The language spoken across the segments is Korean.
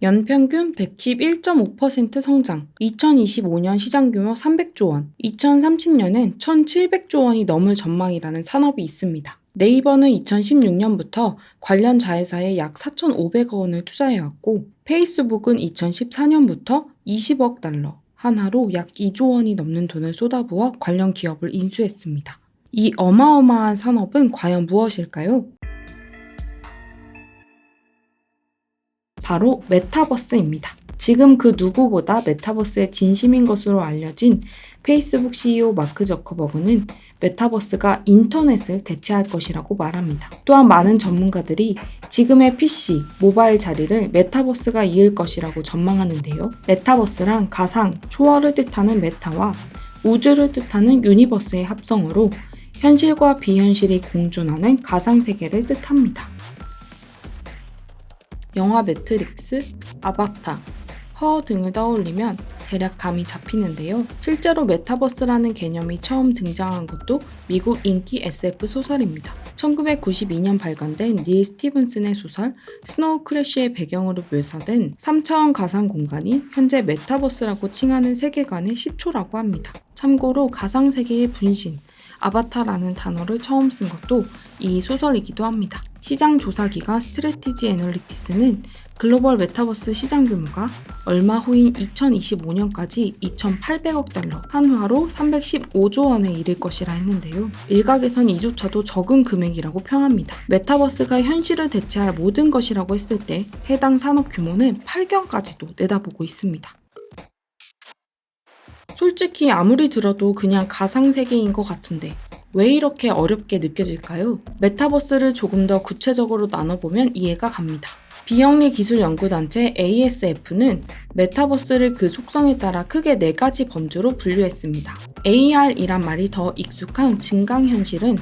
연평균 111.5% 성장, 2025년 시장 규모 300조 원, 2030년엔 1,700조 원이 넘을 전망이라는 산업이 있습니다. 네이버는 2016년부터 관련 자회사에 약 4,500억 원을 투자해왔고, 페이스북은 2014년부터 20억 달러, 한화로 약 2조 원이 넘는 돈을 쏟아부어 관련 기업을 인수했습니다. 이 어마어마한 산업은 과연 무엇일까요? 바로 메타버스입니다. 지금 그 누구보다 메타버스에 진심인 것으로 알려진 페이스북 CEO 마크 저커버그는 메타버스가 인터넷을 대체할 것이라고 말합니다. 또한 많은 전문가들이 지금의 PC, 모바일 자리를 메타버스가 이을 것이라고 전망하는데요. 메타버스란 가상, 초월을 뜻하는 메타와 우주를 뜻하는 유니버스의 합성어로 현실과 비현실이 공존하는 가상세계를 뜻합니다. 영화 매트릭스, 아바타, 허 등을 떠올리면 대략 감이 잡히는데요. 실제로 메타버스라는 개념이 처음 등장한 것도 미국 인기 SF 소설입니다. 1992년 발간된 닐 스티븐슨의 소설 스노우 크래쉬의 배경으로 묘사된 3차원 가상 공간이 현재 메타버스라고 칭하는 세계관의 시초라고 합니다. 참고로 가상세계의 분신, 아바타라는 단어를 처음 쓴 것도 이 소설이기도 합니다. 시장 조사기관 스트래티지 애널리티스는 글로벌 메타버스 시장 규모가 얼마 후인 2025년까지 2,800억 달러, 한화로 315조 원에 이를 것이라 했는데요. 일각에선 이조차도 적은 금액이라고 평합니다. 메타버스가 현실을 대체할 모든 것이라고 했을 때 해당 산업 규모는 8경까지도 내다보고 있습니다. 솔직히 아무리 들어도 그냥 가상세계인 것 같은데 왜 이렇게 어렵게 느껴질까요? 메타버스를 조금 더 구체적으로 나눠보면 이해가 갑니다. 비영리 기술 연구단체 ASF는 메타버스를 그 속성에 따라 크게 4가지 범주로 분류했습니다. AR이란 말이 더 익숙한 증강현실은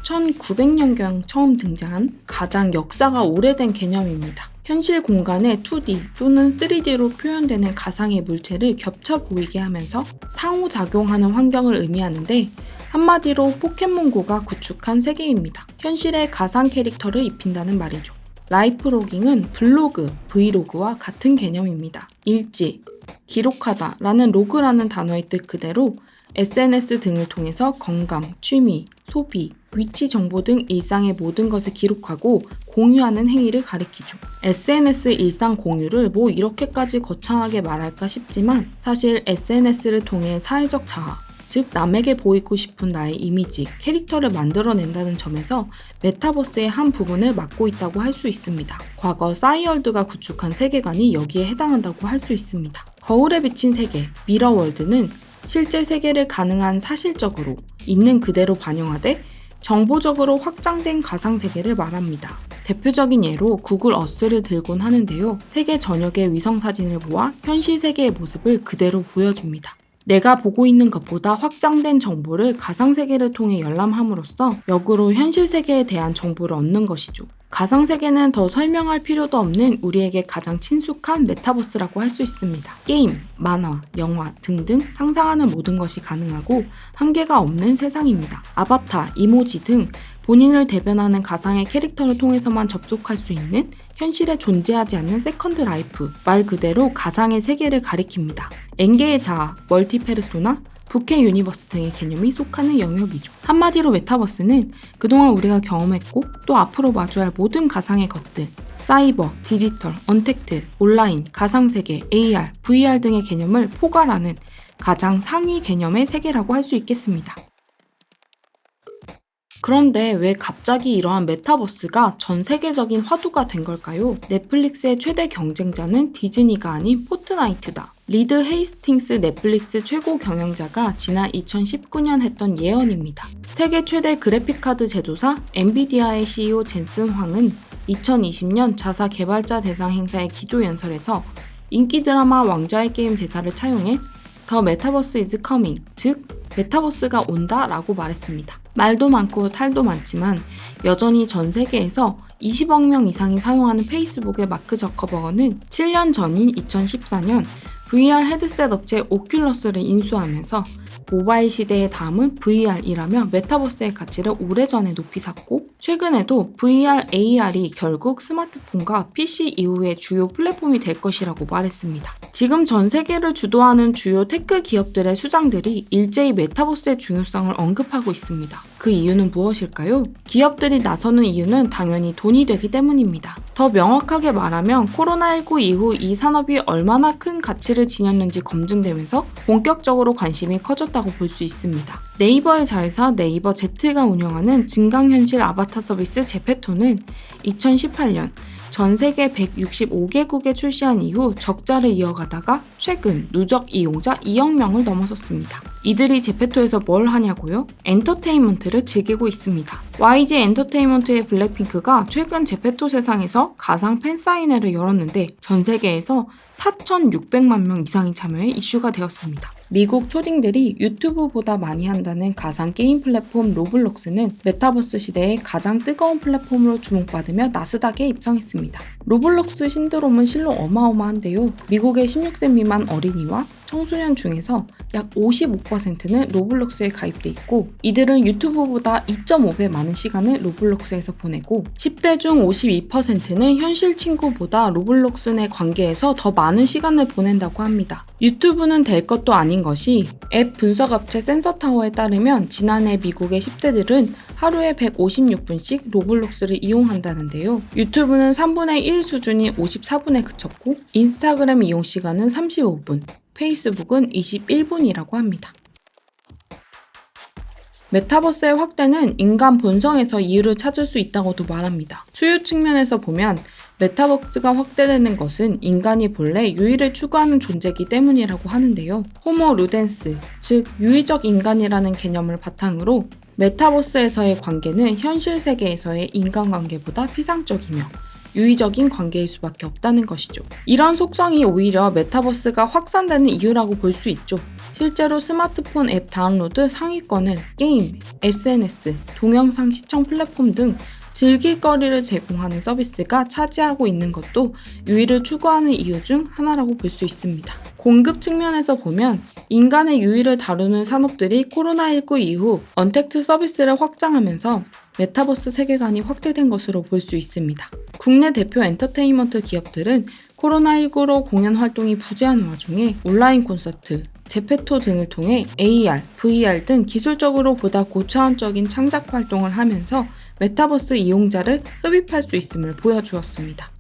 1900년경 처음 등장한 가장 역사가 오래된 개념입니다. 현실 공간에 2D 또는 3D로 표현되는 가상의 물체를 겹쳐 보이게 하면서 상호작용하는 환경을 의미하는데 한마디로 포켓몬고가 구축한 세계입니다. 현실에 가상 캐릭터를 입힌다는 말이죠. 라이프로깅은 블로그, 브이로그와 같은 개념입니다. 일지, 기록하다 라는 로그라는 단어의 뜻 그대로 SNS 등을 통해서 건강, 취미, 소비, 위치 정보 등 일상의 모든 것을 기록하고 공유하는 행위를 가리키죠. SNS 일상 공유를 뭐 이렇게까지 거창하게 말할까 싶지만 사실 SNS를 통해 사회적 자아, 즉 남에게 보이고 싶은 나의 이미지, 캐릭터를 만들어낸다는 점에서 메타버스의 한 부분을 맡고 있다고 할 수 있습니다. 과거 싸이월드가 구축한 세계관이 여기에 해당한다고 할 수 있습니다. 거울에 비친 세계, 미러월드는 실제 세계를 가능한 사실적으로 있는 그대로 반영하되 정보적으로 확장된 가상세계를 말합니다. 대표적인 예로 구글 어스를 들곤 하는데요. 세계 전역의 위성사진을 모아 현실 세계의 모습을 그대로 보여줍니다. 내가 보고 있는 것보다 확장된 정보를 가상세계를 통해 열람함으로써 역으로 현실세계에 대한 정보를 얻는 것이죠. 가상세계는 더 설명할 필요도 없는 우리에게 가장 친숙한 메타버스라고 할 수 있습니다. 게임, 만화, 영화 등등 상상하는 모든 것이 가능하고 한계가 없는 세상입니다. 아바타, 이모지 등 본인을 대변하는 가상의 캐릭터를 통해서만 접속할 수 있는 현실에 존재하지 않는 세컨드 라이프, 말 그대로 가상의 세계를 가리킵니다. 엔게의 자아, 멀티페르소나, 부캐 유니버스 등의 개념이 속하는 영역이죠. 한마디로 메타버스는 그동안 우리가 경험했고 또 앞으로 마주할 모든 가상의 것들, 사이버, 디지털, 언택트, 온라인, 가상세계, AR, VR 등의 개념을 포괄하는 가장 상위 개념의 세계라고 할 수 있겠습니다. 그런데 왜 갑자기 이러한 메타버스가 전 세계적인 화두가 된 걸까요? 넷플릭스의 최대 경쟁자는 디즈니가 아닌 포트나이트다. 리드 헤이스팅스 넷플릭스 최고 경영자가 지난 2019년 했던 예언입니다. 세계 최대 그래픽카드 제조사 엔비디아의 CEO 젠슨 황은 2020년 자사 개발자 대상 행사의 기조연설에서 인기 드라마 왕좌의 게임 대사를 차용해 The Metaverse is coming, 즉 메타버스가 온다 라고 말했습니다. 말도 많고 탈도 많지만 여전히 전 세계에서 20억 명 이상이 사용하는 페이스북의 마크 저커버거는 7년 전인 2014년 VR 헤드셋 업체 오큘러스를 인수하면서 모바일 시대의 다음은 VR이라며 메타버스의 가치를 오래전에 높이 샀고 최근에도 VR, AR이 결국 스마트폰과 PC 이후의 주요 플랫폼이 될 것이라고 말했습니다. 지금 전 세계를 주도하는 주요 테크 기업들의 수장들이 일제히 메타버스의 중요성을 언급하고 있습니다. 그 이유는 무엇일까요? 기업들이 나서는 이유는 당연히 돈이 되기 때문입니다. 더 명확하게 말하면 코로나19 이후 이 산업이 얼마나 큰 가치를 지녔는지 검증되면서 본격적으로 관심이 커졌다고 볼 수 있습니다. 네이버의 자회사 네이버 Z가 운영하는 증강현실 아바타 서비스 제페토는 2018년 전 세계 165개국에 출시한 이후 적자를 이어가다가 최근 누적 이용자 2억 명을 넘어섰습니다. 이들이 제페토에서 뭘 하냐고요? 엔터테인먼트를 즐기고 있습니다. YG 엔터테인먼트의 블랙핑크가 최근 제페토 세상에서 가상 팬사인회를 열었는데 전 세계에서 4,600만 명 이상이 참여해 이슈가 되었습니다. 미국 초딩들이 유튜브보다 많이 한다는 가상 게임 플랫폼 로블록스는 메타버스 시대의 가장 뜨거운 플랫폼으로 주목받으며 나스닥에 입성했습니다. 로블록스 신드롬은 실로 어마어마한데요. 미국의 16세 미만 어린이와 청소년 중에서 약 55%는 로블록스에 가입돼 있고 이들은 유튜브보다 2.5배 많은 시간을 로블록스에서 보내고 10대 중 52%는 현실 친구보다 로블록스 내 관계에서 더 많은 시간을 보낸다고 합니다. 유튜브는 될 것도 아닌 것이 앱 분석 업체 센서타워에 따르면 지난해 미국의 10대들은 하루에 156분씩 로블록스를 이용한다는데요. 유튜브는 3분의 1 수준이 54분에 그쳤고 인스타그램 이용 시간은 35분, 페이스북은 21분이라고 합니다. 메타버스의 확대는 인간 본성에서 이유를 찾을 수 있다고도 말합니다. 수요 측면에서 보면 메타버스가 확대되는 것은 인간이 본래 유의를 추구하는 존재이기 때문이라고 하는데요. 호모 루덴스, 즉 유의적 인간이라는 개념을 바탕으로 메타버스에서의 관계는 현실 세계에서의 인간관계보다 피상적이며 유의적인 관계일 수밖에 없다는 것이죠. 이런 속성이 오히려 메타버스가 확산되는 이유라고 볼 수 있죠. 실제로 스마트폰 앱 다운로드 상위권은 게임, SNS, 동영상 시청 플랫폼 등 즐길거리를 제공하는 서비스가 차지하고 있는 것도 유의를 추구하는 이유 중 하나라고 볼 수 있습니다. 공급 측면에서 보면 인간의 유의를 다루는 산업들이 코로나19 이후 언택트 서비스를 확장하면서 메타버스 세계관이 확대된 것으로 볼 수 있습니다. 국내 대표 엔터테인먼트 기업들은 코로나19로 공연 활동이 부재한 와중에 온라인 콘서트, 제페토 등을 통해 AR, VR 등 기술적으로 보다 고차원적인 창작 활동을 하면서 메타버스 이용자를 흡입할 수 있음을 보여주었습니다.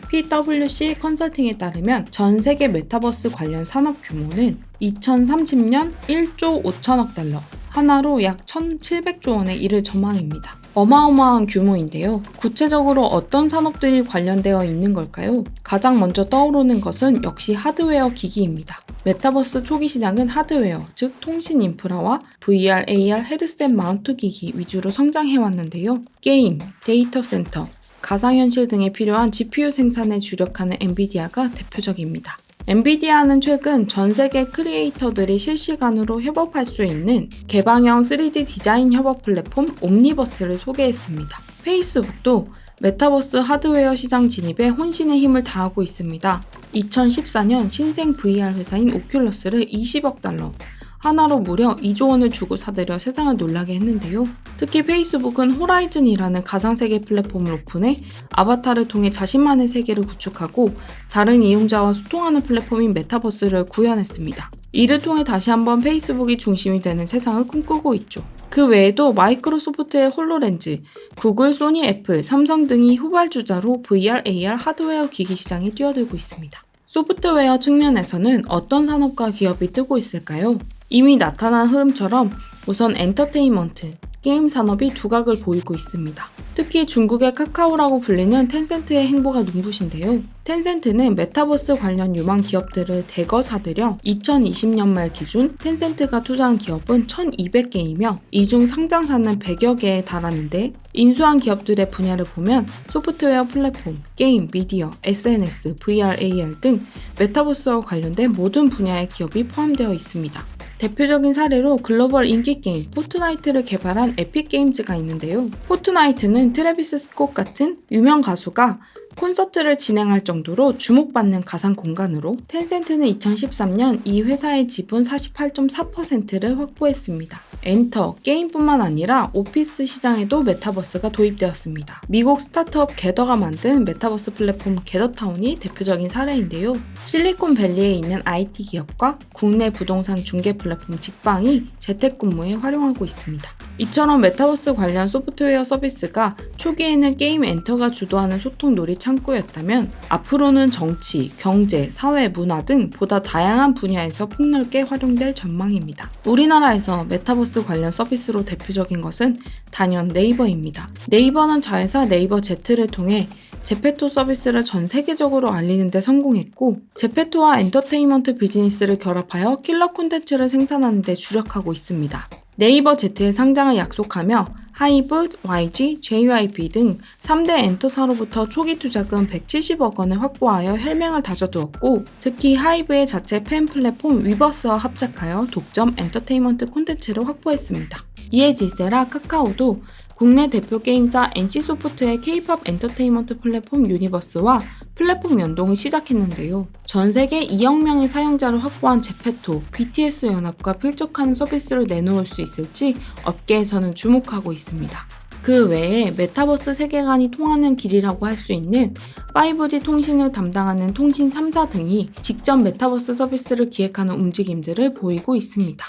PwC 컨설팅에 따르면 전 세계 메타버스 관련 산업 규모는 2030년 1조 5천억 달러, 하나로 약 1,700조 원에 이를 전망입니다. 어마어마한 규모인데요. 구체적으로 어떤 산업들이 관련되어 있는 걸까요? 가장 먼저 떠오르는 것은 역시 하드웨어 기기입니다. 메타버스 초기 시장은 하드웨어, 즉 통신 인프라와 VR, AR 헤드셋 마운트 기기 위주로 성장해왔는데요. 게임, 데이터 센터, 가상현실 등에 필요한 GPU 생산에 주력하는 엔비디아가 대표적입니다. 엔비디아는 최근 전 세계 크리에이터들이 실시간으로 협업할 수 있는 개방형 3D 디자인 협업 플랫폼 옴니버스를 소개했습니다. 페이스북도 메타버스 하드웨어 시장 진입에 혼신의 힘을 다하고 있습니다. 2014년 신생 VR 회사인 오큘러스를 20억 달러, 하나로 무려 2조 원을 주고 사들여 세상을 놀라게 했는데요. 특히 페이스북은 호라이즌이라는 가상세계 플랫폼을 오픈해 아바타를 통해 자신만의 세계를 구축하고 다른 이용자와 소통하는 플랫폼인 메타버스를 구현했습니다. 이를 통해 다시 한번 페이스북이 중심이 되는 세상을 꿈꾸고 있죠. 그 외에도 마이크로소프트의 홀로렌즈, 구글, 소니, 애플, 삼성 등이 후발주자로 VR, AR 하드웨어 기기 시장에 뛰어들고 있습니다. 소프트웨어 측면에서는 어떤 산업과 기업이 뜨고 있을까요? 이미 나타난 흐름처럼 우선 엔터테인먼트, 게임 산업이 두각을 보이고 있습니다. 특히 중국의 카카오라고 불리는 텐센트의 행보가 눈부신데요. 텐센트는 메타버스 관련 유망 기업들을 대거 사들여 2020년 말 기준 텐센트가 투자한 기업은 1,200개이며 이 중 상장사는 100여 개에 달하는데 인수한 기업들의 분야를 보면 소프트웨어 플랫폼, 게임, 미디어, SNS, VR, AR 등 메타버스와 관련된 모든 분야의 기업이 포함되어 있습니다. 대표적인 사례로 글로벌 인기 게임 포트나이트를 개발한 에픽게임즈가 있는데요. 포트나이트는 트래비스 스콧 같은 유명 가수가 콘서트를 진행할 정도로 주목받는 가상 공간으로 텐센트는 2013년 이 회사의 지분 48.4%를 확보했습니다. 엔터, 게임뿐만 아니라 오피스 시장에도 메타버스가 도입되었습니다. 미국 스타트업 게더가 만든 메타버스 플랫폼 게더타운이 대표적인 사례인데요. 실리콘밸리에 있는 IT 기업과 국내 부동산 중개 플랫폼 직방이 재택근무에 활용하고 있습니다. 이처럼 메타버스 관련 소프트웨어 서비스가 초기에는 게임 엔터가 주도하는 소통 놀이 창구였다면 앞으로는 정치, 경제, 사회, 문화 등 보다 다양한 분야에서 폭넓게 활용될 전망입니다. 우리나라에서 메타버스 관련 서비스로 대표적인 것은 단연 네이버입니다. 네이버는 자회사 네이버 Z를 통해 제페토 서비스를 전 세계적으로 알리는 데 성공했고 제페토와 엔터테인먼트 비즈니스를 결합하여 킬러 콘텐츠를 생산하는 데 주력하고 있습니다. 네이버 Z의 상장을 약속하며 하이브, YG, JYP 등 3대 엔터사로부터 초기 투자금 170억 원을 확보하여 혈맹을 다져두었고 특히 하이브의 자체 팬 플랫폼 위버스와 합작하여 독점 엔터테인먼트 콘텐츠를 확보했습니다. 이에 질세라 카카오도 국내 대표 게임사 NC소프트의 K-팝 엔터테인먼트 플랫폼 유니버스와 플랫폼 연동을 시작했는데요. 전 세계 2억 명의 사용자를 확보한 제페토, BTS 연합과 필적하는 서비스를 내놓을 수 있을지 업계에서는 주목하고 있습니다. 그 외에 메타버스 세계관이 통하는 길이라고 할 수 있는 5G 통신을 담당하는 통신 3사 등이 직접 메타버스 서비스를 기획하는 움직임들을 보이고 있습니다.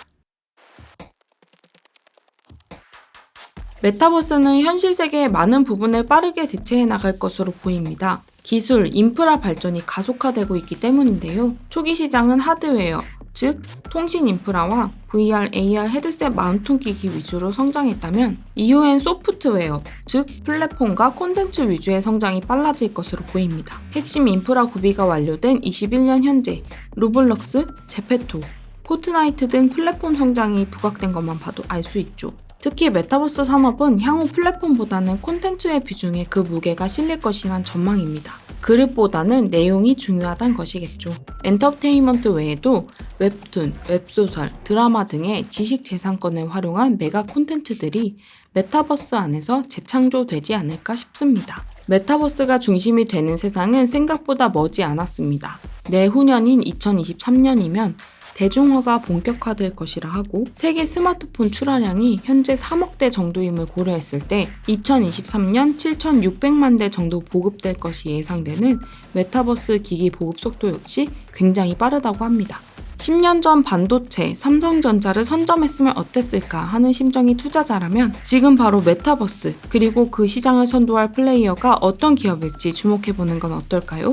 메타버스는 현실 세계의 많은 부분을 빠르게 대체해 나갈 것으로 보입니다. 기술, 인프라 발전이 가속화되고 있기 때문인데요. 초기 시장은 하드웨어, 즉 통신 인프라와 VR, AR 헤드셋 마운팅 기기 위주로 성장했다면 이후엔 소프트웨어, 즉 플랫폼과 콘텐츠 위주의 성장이 빨라질 것으로 보입니다. 핵심 인프라 구비가 완료된 21년 현재 로블록스, 제페토, 포트나이트 등 플랫폼 성장이 부각된 것만 봐도 알 수 있죠. 특히 메타버스 산업은 향후 플랫폼보다는 콘텐츠의 비중에 그 무게가 실릴 것이란 전망입니다. 그릇보다는 내용이 중요하단 것이겠죠. 엔터테인먼트 외에도 웹툰, 웹소설, 드라마 등의 지식재산권을 활용한 메가 콘텐츠들이 메타버스 안에서 재창조되지 않을까 싶습니다. 메타버스가 중심이 되는 세상은 생각보다 머지 않았습니다. 내후년인 2023년이면 대중화가 본격화될 것이라 하고 세계 스마트폰 출하량이 현재 3억 대 정도임을 고려했을 때 2023년 7,600만 대 정도 보급될 것이 예상되는 메타버스 기기 보급 속도 역시 굉장히 빠르다고 합니다. 10년 전 반도체, 삼성전자를 선점했으면 어땠을까 하는 심정이 투자자라면 지금 바로 메타버스 그리고 그 시장을 선도할 플레이어가 어떤 기업일지 주목해보는 건 어떨까요?